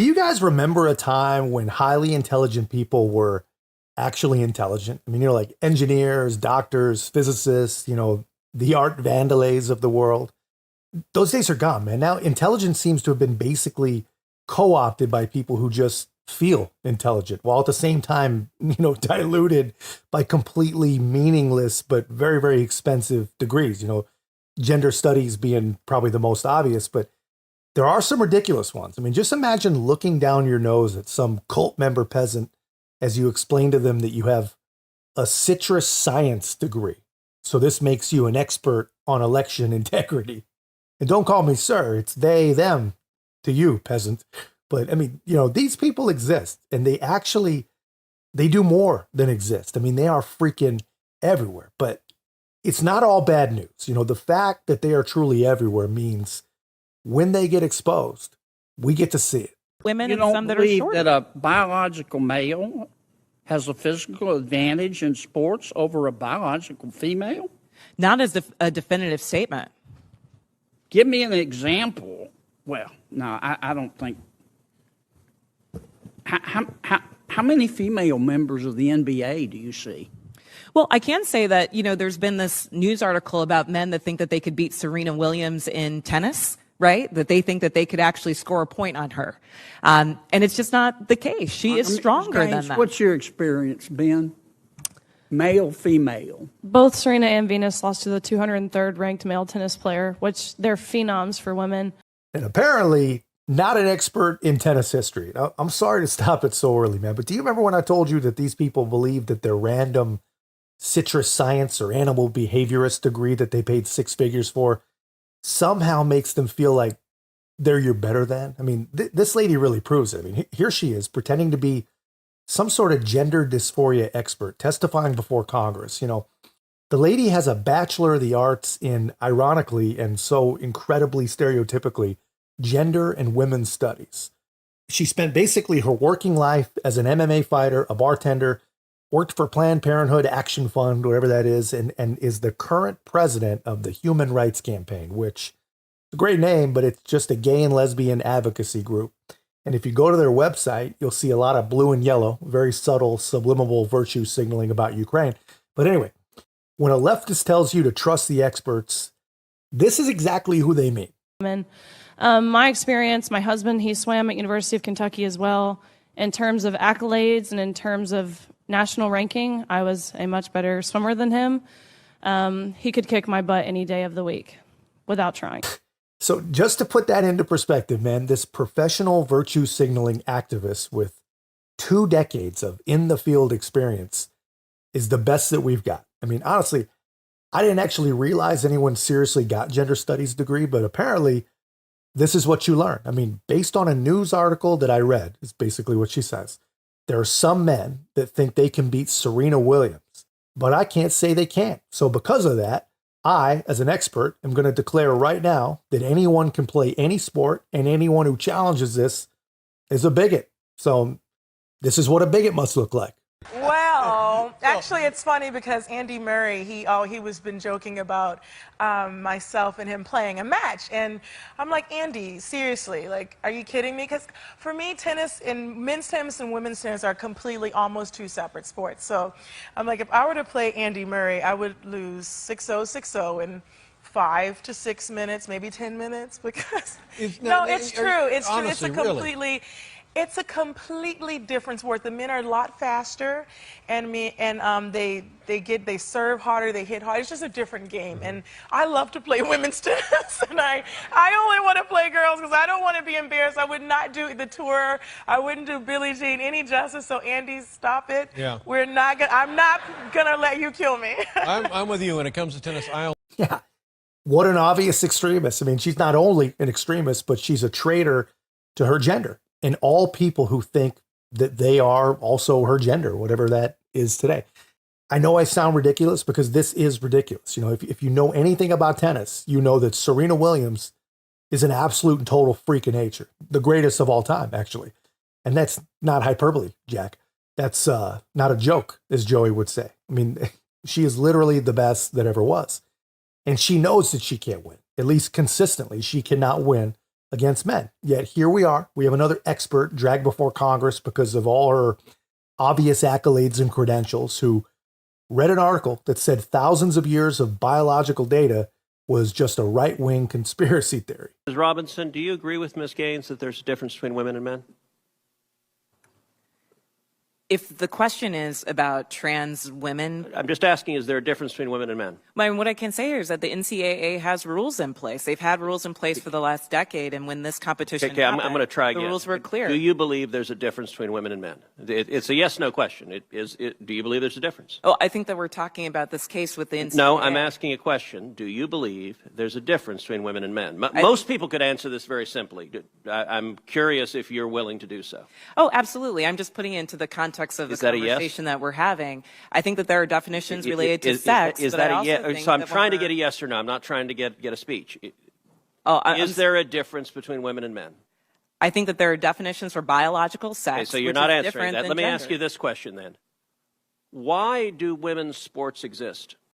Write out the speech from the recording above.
Do you guys remember a time when highly intelligent people were actually intelligent? I mean, like engineers, doctors, physicists, the Art Vandalays of the world. Those days are gone, man. Now intelligence seems to have been basically co-opted by people who just feel intelligent, while at the same time, diluted by completely meaningless but very, very expensive degrees. Gender studies being probably the most obvious, but there are some ridiculous ones. I mean, just imagine looking down your nose at some cult member peasant as you explain to them that you have a citrus science degree. So this makes you an expert on election integrity. And don't call me sir, it's they, them to you, peasant. But I mean, these people exist, and they do more than exist. I mean, they are freaking everywhere, but it's not all bad news. The fact that they are truly everywhere means when they get exposed, we get to see it. Women You and don't some that are believe shorter. that a biological male has a physical advantage in sports over a biological female? Not as a definitive statement. Give me an example. Well, no, I don't think. How many female members of the NBA do you see? Well, I can say that, there's been this news article about men that think that they could beat Serena Williams in tennis, right? That they think that they could actually score a point on her. And it's just not the case. She is stronger than that. What's your experience, Ben? Male, female? Both Serena and Venus lost to the 203rd ranked male tennis player, which they're phenoms for women. And apparently not an expert in tennis history. Now, I'm sorry to stop it so early, man, but do you remember when I told you that these people believe that their random citrus science or animal behaviorist degree that they paid six figures for somehow makes them feel like they're your better than? I mean, this lady really proves it. I mean, here she is pretending to be some sort of gender dysphoria expert testifying before Congress. The lady has a Bachelor of the Arts in, ironically and so incredibly stereotypically, gender and women's studies. She spent basically her working life as an MMA fighter, a bartender, worked for Planned Parenthood Action Fund, whatever that is, and is the current president of the Human Rights Campaign, which is a great name, but it's just a gay and lesbian advocacy group. And if you go to their website, you'll see a lot of blue and yellow, very subtle, subliminal virtue signaling about Ukraine. But anyway, when a leftist tells you to trust the experts, this is exactly who they mean. My experience, my husband, he swam at University of Kentucky as well. In terms of accolades and in terms of national ranking, I was a much better swimmer than him. He could kick my butt any day of the week without trying. So just to put that into perspective, man, this professional virtue signaling activist with 2 decades of in the field experience is the best that we've got. I mean, honestly, I didn't actually realize anyone seriously got gender studies degree, but apparently this is what you learn. I mean, based on a news article that I read, is basically what she says. There are some men that think they can beat Serena Williams, but I can't say they can't. So because of that, I, as an expert, am going to declare right now that anyone can play any sport, and anyone who challenges this is a bigot. So this is what a bigot must look like. Well, actually, it's funny because Andy Murray, he was been joking about myself and him playing a match, and I'm like, Andy, seriously, like, are you kidding me? Because for me, tennis and men's tennis and women's tennis are completely almost two separate sports. So I'm like, if I were to play Andy Murray, I would lose 6-0, 6-0 in 5 to 6 minutes, maybe 10 minutes, because no, it's true. It's true. It's a completely. It's a completely different sport. The men are a lot faster, and they serve harder, they hit harder. It's just a different game, and I love to play women's tennis, and I only want to play girls because I don't want to be embarrassed. I would not do the tour. I wouldn't do Billie Jean any justice. So Andy, stop it. Yeah. I'm not gonna let you kill me. I'm with you when it comes to tennis. Yeah. What an obvious extremist. I mean, she's not only an extremist, but she's a traitor to her gender. And all people who think that they are also her gender, whatever that is today. I know I sound ridiculous because this is ridiculous. If you know anything about tennis, you know that Serena Williams is an absolute and total freak of nature. The greatest of all time, actually. And that's not hyperbole, Jack. That's not a joke, as Joey would say. I mean, she is literally the best that ever was. And she knows that she can't win, at least consistently. She cannot win against men. Yet here we are. We have another expert dragged before Congress because of all her obvious accolades and credentials, who read an article that said thousands of years of biological data was just a right-wing conspiracy theory. Ms. Robinson, do you agree with Ms. Gaines that there's a difference between women and men? If the question is about trans women, I'm just asking, is there a difference between women and men? what I can say here is that the NCAA has rules in place. They've had rules in place for the last decade, and when this competition Okay, happened, I'm going to try the again. rules were clear. Do you believe there's a difference between women and men? It's a yes/no question. Do you believe there's a difference? Oh, I think that we're talking about this case with the NCAA. No, I'm asking a question. Do you believe there's a difference between women and men? Most people could answer this very simply. I'm curious if you're willing to do so. Oh, absolutely. I'm just putting it into the context of the Is that a yes? that we're having. I think that there are definitions related to sex. Is but that I a also yes? think So I'm that trying to when get a yes or no. I'm not trying to get a speech. Is there a difference between women and men? I think that there are definitions for biological sex. Okay, so you're which not is answering different that. than Let me gender. ask you this question then. Why do women's sports exist?